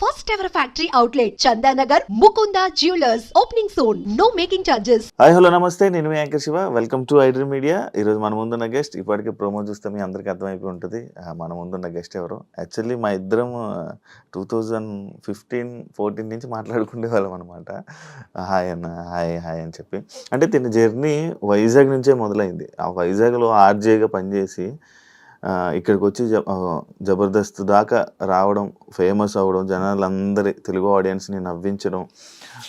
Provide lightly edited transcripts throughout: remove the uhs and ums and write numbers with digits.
First ever factory outlet, Chandanagar, Mukunda Jewelers. Opening soon. No making charges. Hi hello namaste, నేను మీ anchor Shiva. Welcome to iDream media. ఈరోజు మన ముందున్న guest, ఇప్పటికే promo చూస్తే మీ అందరికీ అర్థమైపోయి ఉంటుంది మన ముందున్న గెస్ట్ ఎవరు. యాక్చువల్లీ మా ఇద్దరం 2015-14 నుంచి మాట్లాడుకునే వాళ్ళం అనమాట. హాయ్ అన్న, హాయ్ హాయ్ అని చెప్పి. అంటే తిన జర్నీ వైజాగ్ నుంచే మొదలైంది. ఆ వైజాగ్లో ఆర్జేగా పనిచేసి ఇక్కడికి వచ్చి జబర్దస్త్ దాకా రావడం, ఫేమస్ అవ్వడం, జనాలందరి తెలుగు ఆడియన్స్ని నవ్వించడం,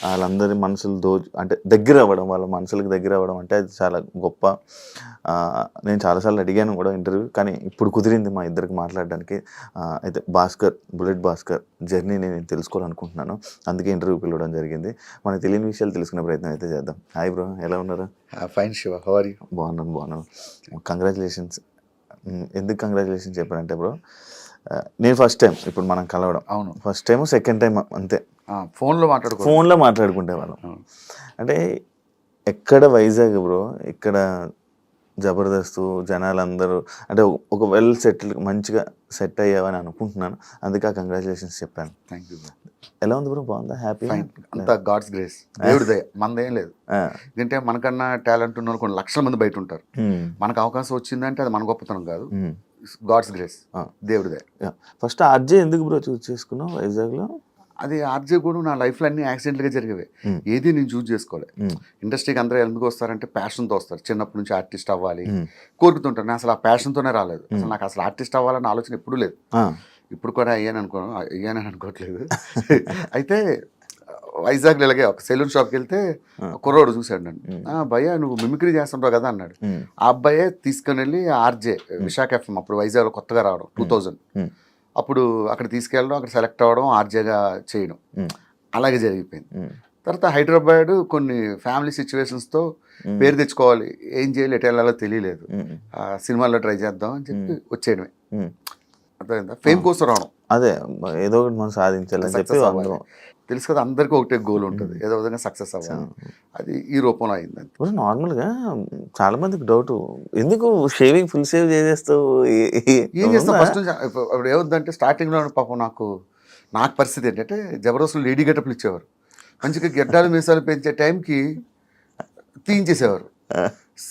వాళ్ళందరి మనసులు అంటే దగ్గర అవ్వడం, వాళ్ళ మనసులకు దగ్గర అవ్వడం అంటే అది చాలా గొప్ప. నేను చాలాసార్లు అడిగాను కూడా ఇంటర్వ్యూ, కానీ ఇప్పుడు కుదిరింది మా ఇద్దరికి మాట్లాడడానికి. అయితే బుల్లెట్ భాస్కర్ జర్నీని నేను తెలుసుకోవాలనుకుంటున్నాను, అందుకే ఇంటర్వ్యూ పిలవడం జరిగింది. మనకు తెలియని విషయాలు తెలుసుకునే ప్రయత్నం అయితే చేద్దాం. హాయ్ బ్రో, ఎలా ఉన్నారు? Fine Shiva, how are you? బాగున్నాను. కంగ్రాచులేషన్స్. ఎందుకు కంగ్రాచులేషన్స్ చెప్పారంటే బ్రో, నేను ఫస్ట్ టైం ఇప్పుడు మనం కలవడం. అవును, ఫస్ట్ టైం, సెకండ్ టైం అంతే. ఫోన్లో మాట్లాడుకుంటే వాళ్ళం. అంటే ఎక్కడ వైజాగ్ బ్రో, ఇక్కడ జబర్దస్త్ జనాలందరూ అంటే ఒక వెల్ సెటిల్, మంచిగా సెట్ అయ్యావని అనుకుంటున్నాను, అందుకే ఆ కంగ్రాచులేషన్స్ చెప్పాను. Thank you. ఎలా ఉంది బ్రో? బాగుందా? హ్యాపీ? అంతా గాడ్స్ గ్రేస్, దేవుడి దయ, మనదేం లేదు. ఎందుకంటే మనకన్నా టాలెంట్ ఉన్న వాళ్ళు కొన్ని లక్షల మంది బయట ఉంటారు. మనకు అవకాశం వచ్చిందంటే అది మన గొప్పతనం కాదు, గాడ్స్ గ్రేస్, దేవుడి దయ. ఫస్ట్ ఆర్జే ఎందుకు బ్రో చూస్ చేసుకున్నావు వైజాగ్లో? అది ఆర్జే కూడా నా లైఫ్లో అన్ని యాక్సిడెంట్గా జరిగేవి. ఏది నేను చూస్ చేసుకోలే. ఇండస్ట్రీకి అందరూ ఎందుకు వస్తారంటే ప్యాషన్తో వస్తారు. చిన్నప్పటి నుంచి ఆర్టిస్ట్ అవ్వాలి కోరుకుతుంటారు. నేను అసలు ఆ ప్యాషన్తోనే రాలేదు. అసలు నాకు అసలు ఆర్టిస్ట్ అవ్వాలన్న ఆలోచన ఎప్పుడూ లేదు. ఇప్పుడు కూడా అయ్యానని అనుకోవట్లేదు. అయితే వైజాగ్లో ఇలాగే ఒక సెలూన్ షాప్కి వెళ్తే కుర్రోడు చూశాడు నన్ను. భయ్యా నువ్వు మిమిక్రీ చేస్తుంటావు కదా అన్నాడు. ఆ అబ్బాయే తీసుకుని వెళ్ళి ఆర్జే విశాఖ ఎఫ్ఎం, అప్పుడు వైజాగ్లో కొత్తగా రావడం 2000, అప్పుడు అక్కడ తీసుకెళ్ళడం, అక్కడ సెలెక్ట్ అవ్వడం, ఆర్జేగా చేయడం, అలాగే జరిగిపోయింది. తర్వాత హైదరాబాద్ కొన్ని ఫ్యామిలీ సిచ్యువేషన్స్తో పేరు తెచ్చుకోవాలి, ఏం చేయాలి, ఎటు వెళ్ళాలో తెలియలేదు. సినిమాల్లో ట్రై చేద్దాం అని చెప్పి వచ్చేయడమే. అర్థమైందా? ఫేమ్ కోసం రావడం, అదే ఏదో ఒకటి మనం సాధించాలని చెప్పి. తెలుసు కదా, అందరికీ ఒకటే గోల్ ఉంటుంది, ఏదో విధంగా సక్సెస్ అవ్వాలి. అది ఈ రూపంలో అయింది. నార్మల్గా చాలా మందికి డౌట్, ఎందుకు షేవింగ్ ఫుల్ షేవ్ చేసేస్తావు, ఏం చేస్తావు? ఫస్ట్ ఇప్పుడు ఏమవుతుందంటే స్టార్టింగ్లో పాపం నాకు పరిస్థితి ఏంటంటే జబర్దస్త్లో లేడీ గెటప్లు ఇచ్చేవారు. మంచిగా గెడ్డాలు మీసాలు పెంచే టైంకి తీయించేసేవారు.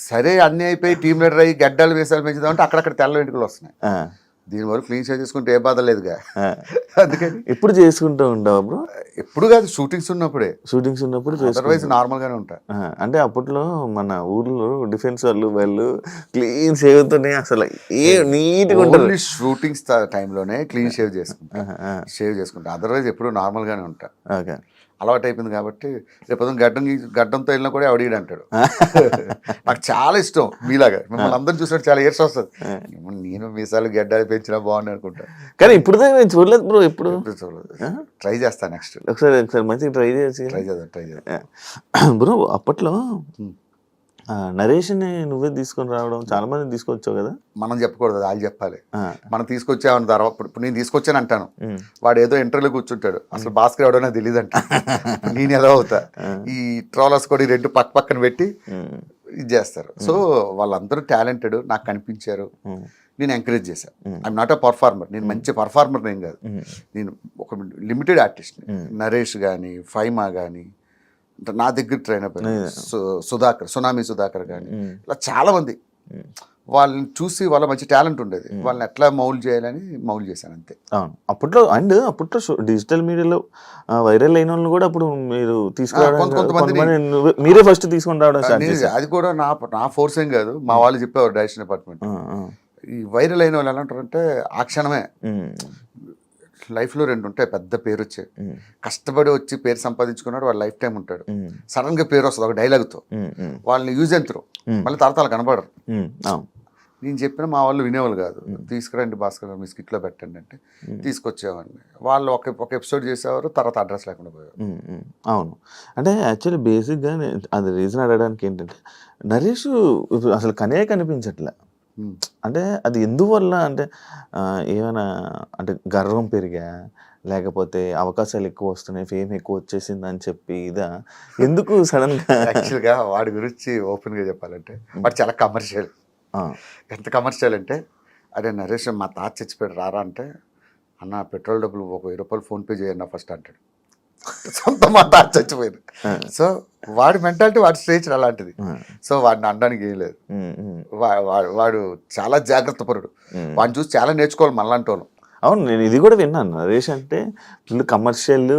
సరే అన్నీ అయిపోయి టీమ్ లీడర్ అయ్యి గెడ్డాలు మీసాలు పెంచుదామంటే అక్కడక్కడ తెల్ల వెంట్రుకలు వస్తున్నాయి. దీనివరకు క్లీన్ షేవ్ చేసుకుంటే ఏ బాధ లేదుగా. అందుకని ఎప్పుడు చేసుకుంటూ ఉంటావు బ్రో? ఎప్పుడు కాదు, షూటింగ్స్ ఉన్నప్పుడు అదర్వైజ్ నార్మల్గానే ఉంటాయి. అంటే అప్పట్లో మన ఊర్లో డిఫెన్స్ వాళ్ళు క్లీన్ షేవ్తోనే అసలు నీట్గా ఉంటుంది. షూటింగ్స్ టైంలోనే క్లీన్ షేవ్ చేసుకుంటా, అదర్వైజ్ ఎప్పుడు నార్మల్గానే ఉంటా. ఓకే, అలవాటు అయిపోయింది కాబట్టి రేపు గడ్డంతో వెళ్ళినా కూడా ఆవిడ అంటాడు. నాకు చాలా ఇష్టం మీలాగా, మిమ్మల్ని అందరూ చూసినట్టు చాలా ఏర్స్ వస్తుంది. నేను మీసాలు గడ్డాలు పెంచినా బాగుంది అనుకుంటా, కానీ ఇప్పుడు నేను చూడలేదు బ్రో. ఎప్పుడు చూడలేదు. ట్రై చేస్తాను నెక్స్ట్. ఒకసారి మంచిగా ట్రై చేద్దాం బ్రో. అప్పట్లో నరేష్ని నువ్వే తీసుకొని రావడం, చాలా మంది తీసుకొచ్చావు కదా. మనం చెప్పకూడదు, వాళ్ళు చెప్పాలి. మనం తీసుకొచ్చామని తర్వాత ఇప్పుడు నేను తీసుకొచ్చాను అంటాను, వాడు ఏదో ఇంటర్వ్యూలో కూర్చుంటాడు, అసలు భాస్కర్ ఎవడో తెలియదు అంట. నేను ఎలా అవుతా? ఈ ట్రోలర్స్ కూడా ఈ రెండు పక్కన పెట్టి ఇది చేస్తారు. సో వాళ్ళందరూ టాలెంటెడ్ నాకు కనిపించారు, నేను ఎంకరేజ్ చేశాను. ఐఎమ్ నాట్ అ పర్ఫార్మర్, నేను మంచి పర్ఫార్మర్ నేను కాదు, నేను ఒక లిమిటెడ్ ఆర్టిస్ట్. నరేష్ కానీ, ఫైమా కానీ, నా దగ్గర ట్రైన్ అయిపోయింది, సునామీ సుధాకర్ కానీ, ఇలా చాలా మంది. వాళ్ళని చూసి వాళ్ళ మంచి టాలెంట్ ఉండేది, వాళ్ళని ఎట్లా మౌల్డ్ చేయాలని మౌల్డ్ చేశాను అంతే. అప్పట్లో డిజిటల్ మీడియాలో వైరల్ అయిన వాళ్ళు కూడా అప్పుడు మీరు తీసుకురావడం, మీరే ఫస్ట్ తీసుకొని రావడం. అది కూడా నా ఫోర్స్ ఏం కాదు, మా వాళ్ళు చెప్పేవారు డైరెక్షన్ డిపార్ట్మెంట్. ఈ వైరల్ అయిన వాళ్ళు ఎలా అంటారంటే ఆ క్షణమే లైఫ్లో రెండు ఉంటాయి, పెద్ద పేరు వచ్చే కష్టపడి వచ్చి పేరు సంపాదించుకున్నాడు, వాడు లైఫ్ టైం ఉంటాడు. సడన్ గా పేరు వస్తుంది ఒక డైలాగ్తో, వాళ్ళని యూజ్ ఎంతరు మళ్ళీ తరతాలు కనబడరు. నేను చెప్పిన మా వాళ్ళు వినేవాళ్ళు కాదు. తీసుకురండి భాస్కర్ మీ స్కిట్లో పెట్టండి అంటే తీసుకొచ్చేవాడిని. వాళ్ళు ఒక ఎపిసోడ్ చేసేవారు, తర్వాత అడ్రస్ లేకుండా పోయేవారు. అవును, అంటే యాక్చువల్లీ బేసిక్గా అది రీజన్ అడగడానికి ఏంటంటే, నరేష్ అసలు కనిపించట్లే. అంటే అది ఎందువల్ల అంటే ఏమైనా అంటే గర్వం పెరిగా, లేకపోతే అవకాశాలు ఎక్కువ వస్తున్నాయి, ఫేమ్ ఎక్కువ వచ్చేసింది అని చెప్పి ఇదా, ఎందుకు సడన్ గా? యాక్చువల్గా వాడి గురించి ఓపెన్ గా చెప్పాలంటే వాడు చాలా కమర్షియల్. ఎంత కమర్షియల్ అంటే, అరే నరేష్ మా తాత చచ్చిపోయాడు రారా అంటే, అన్న పెట్రోల్ డబ్బులు ఒక 1000 రూపాయలు ఫోన్పే చేయన్న ఫస్ట్ అంటాడు. సొంత మా తాత చచ్చిపోయింది. సో వాడి మెంటాలిటీ వాడి స్టేచర్ అలాంటిది. సో వాడిని అనడానికి ఏం లేదు. వాడు చాలా జాగ్రత్త పరుడు. వాడిని చూసి చాలా నేర్చుకోవాలి మనలాంటి వాళ్ళు. అవును, నేను ఇది కూడా విన్నాను. నరేష్ అంటే ఫుల్ కమర్షియల్,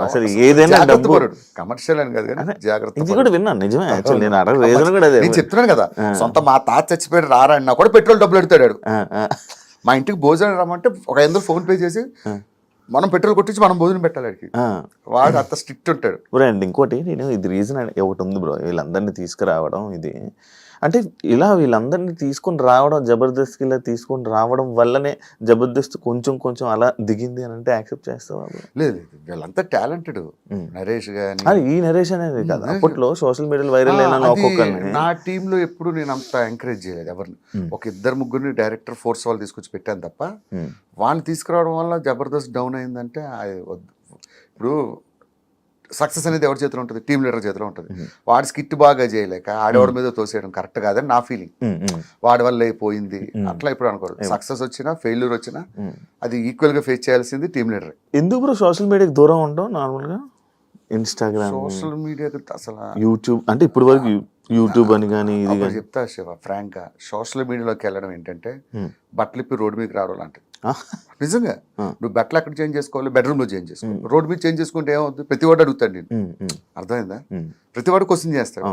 అసలు ఏదైనా డబ్బు పరుడు. కమర్షియల్ అని కాదు కానీ జాగ్రత్త. ఇది కూడా విన్నాను, నిజమే. యాక్చువల్ నేను అడగ రీజన్ కూడా అదే. నేను చెప్తున్నాను కదా, సొంత మా తాత చచ్చిపోయాడు రారా అన్నా కూడా పెట్రోల్ డబ్బులు ఎడతాడు. మా ఇంటికి భోజనం రమ్మంటే ఒక 500 ఫోన్ పే చేసి మనం పెట్రోల్ కొట్టించి మనం భోజనం పెట్టాలి వాడికి. వాడు అంత స్ట్రిక్ట్ ఉంటాడు. అండ్ ఇంకోటి నేను ఇది రీజన్ ఒకటి ఉంది బ్రో, వీళ్ళందరినీ తీసుకురావడం. ఇది అంటే ఇలా వీళ్ళందరినీ తీసుకొని రావడం, జబర్దస్త్ ఇలా తీసుకొని రావడం వల్లనే జబర్దస్త్ కొంచెం అలా దిగింది అని అంటే యాక్సెప్ట్ చేస్తావా? లేదు, వీళ్ళంతా టాలెంటెడ్. నరేష్ గాని, అది ఈ నరేష్ అనేది కాదు, అప్పట్లో సోషల్ మీడియాలో వైరల్ అయిన ఒక్కొక్కరిని నా టీంలో ఎప్పుడు నేను అంత ఎంకరేజ్ చేయలేదు ఎవరిని. ఒక 2-3 డైరెక్టర్ ఫోర్స్ వాళ్ళు తీసుకొచ్చి పెట్టాను తప్ప వాళ్ళని తీసుకురావడం వల్ల జబర్దస్త్ డౌన్ అయిందంటే అది వద్దు. ఇప్పుడు సక్సెస్ అనేది ఎవరి చేతిలో ఉంటుంది? టీమ్ లీడర్ చేతిలో ఉంటుంది. వాడి స్కిట్ బాగా చేయలేక ఆడవాడి మీద తోసేయడం కరెక్ట్ కాదని నా ఫీలింగ్. వాడి వల్ల అయిపోయింది అట్లా ఇప్పుడు అనుకోరు. సక్సెస్ వచ్చినా ఫెయిల్యూర్ వచ్చినా అది ఈక్వల్ గా ఫేస్ చేయాల్సింది టీమ్ లీడర్. ఎందుకు బ్రో సోషల్ మీడియాకి దూరం ఉండవు? నార్మల్ గా ఇన్స్టాగ్రామ్, సోషల్ మీడియాకి అసలు యూట్యూబ్ అంటే ఇప్పుడు వరకు యూట్యూబ్ అని కానీ ఇది కానీ చెప్తా శివ ఫ్రాంక్ గా, సోషల్ మీడియాలోకి వెళ్ళడం ఏంటంటే బట్టలు ఇప్పి రోడ్డు మీకు రావడం లాంటిది. నిజంగా నువ్వు బట్టలు ఎక్కడ చేంజ్ చేసుకోవాలి? బెడ్రూమ్ లో చేంజ్ చేసుకోవాలి. రోడ్డు మీద చేంజ్ చేసుకుంటే ఏమవుతుంది? ప్రతి వాడు అడుగుతాడు నేను. అర్థమైందా? ప్రతి వాడు క్వశ్చన్ చేస్తాడు.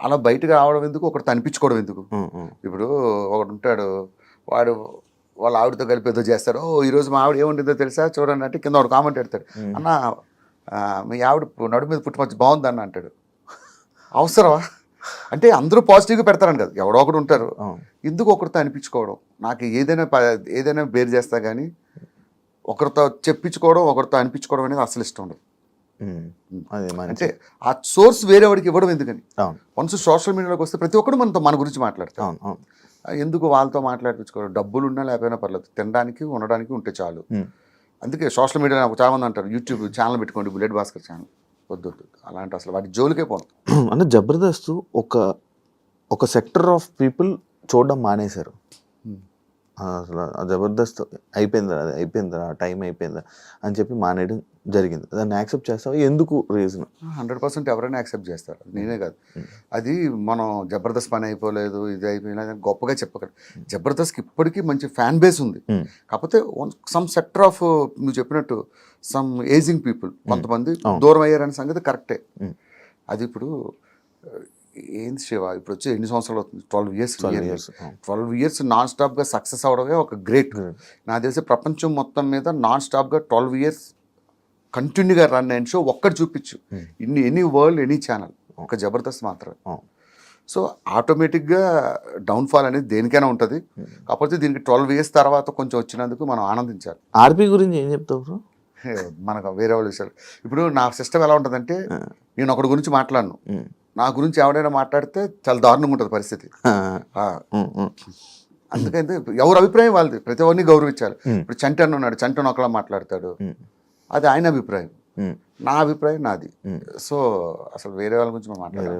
అలా బయటకు రావడం ఎందుకు? ఒకటి అనిపించుకోవడం ఎందుకు? ఇప్పుడు ఒకడు ఉంటాడు, వాడు వాళ్ళ ఆవిడతో కలిపి ఏదో చేస్తాడు. ఈరోజు మా ఆవిడ ఏముంటుందో తెలుసా చూడండి అంటే కింద వాడు కామెంట్ పెడతాడు, అన్న మీ ఆవిడ నడు మీద పుట్టుమచ్చి బాగుందన్న అంటాడు. అవసరమా? అంటే అందరూ పాజిటివ్గా పెడతారని కదా, ఎవడో ఒకడు ఉంటారు. ఎందుకు ఒకరితో అనిపించుకోవడం? నాకు ఏదైనా బేర్ చేస్తా కానీ ఒకరితో చెప్పించుకోవడం, ఒకరితో అనిపించుకోవడం అనేది అసలు ఇష్టం ఉండదు. అంటే ఆ సోర్స్ వేరే వాడికి ఇవ్వడం ఎందుకని? వన్స్ సోషల్ మీడియాలోకి వస్తే ప్రతి ఒక్కరు మన గురించి మాట్లాడతాం. ఎందుకు వాళ్ళతో మాట్లాడించుకోవడం? డబ్బులు ఉన్నా లేకపోయినా పర్లేదు, తినడానికి ఉండడానికి ఉంటే చాలు. అందుకే సోషల్ మీడియా నాకు చాలా మంది అంటారు, యూట్యూబ్ ఛానల్ పెట్టుకోండి, బుల్లెట్ భాస్కర్ ఛానల్. వద్దు అలాంటి అసలు వాటి జోలికే పోను. అంటే జబర్దస్త్ ఒక సెక్టర్ ఆఫ్ పీపుల్ చూడడం మానేశారు. అసలు జబర్దస్త్ అయిపోయిందా టైం అయిపోయిందా అని చెప్పి మానేయడం జరిగింది. దాన్ని యాక్సెప్ట్ చేస్తావా? ఎందుకు రీజన్? 100% ఎవరైనా యాక్సెప్ట్ చేస్తారు, నేనే కాదు. అది మనం జబర్దస్త్ పని అయిపోలేదు, ఇది అయిపోయినా గొప్పగా చెప్పగలరు. జబర్దస్త్కి ఇప్పటికీ మంచి ఫ్యాన్ బేస్ ఉంది. కాకపోతే సమ్ సెక్టర్ ఆఫ్ నువ్వు చెప్పినట్టు సమ్ ఏజింగ్ పీపుల్ కొంతమంది దూరం అయ్యారనే సంగతి కరెక్టే. అది ఇప్పుడు ఏంది శివ, ఇప్పుడు వచ్చి ఎన్ని సంవత్సరాలు అవుతుంది? 12 ఇయర్స్ నాన్ స్టాప్గా సక్సెస్ అవడమే ఒక గ్రేట్. నాకు తెలిసి ప్రపంచం మొత్తం మీద నాన్ స్టాప్గా 12 ఇయర్స్ కంటిన్యూగా రన్ అయిన షో ఒక్కటి చూపించు, ఎనీ వరల్డ్ ఎనీ ఛానల్, ఒక జబర్దస్త్ మాత్రమే. సో ఆటోమేటిక్గా డౌన్ఫాల్ అనేది దేనికైనా ఉంటుంది. కాకపోతే దీనికి 12 ఇయర్స్ తర్వాత కొంచెం వచ్చినందుకు మనం ఆనందించాలి. ఆర్పి గురించి ఏం చెప్తావు? మనకు వేరే వాళ్ళు విషయాలు. ఇప్పుడు నా సిస్టమ్ ఎలా ఉంటుందంటే, నేను ఒకటి గురించి మాట్లాడను, నా గురించి ఎవడైనా మాట్లాడితే చాలా దారుణంగా ఉంటుంది పరిస్థితి. అందుకైతే ఎవరి అభిప్రాయం వాళ్ళది, ప్రతి ఒక్కరిని గౌరవించాలి. ఇప్పుడు చంటి అన్న ఉన్నాడు, చంటి ఒకలా మాట్లాడతాడు, అది ఆయన అభిప్రాయం, నా అభిప్రాయం నాది. సో అసలు వేరే వాళ్ళ గురించి మనం మాట్లాడాలి.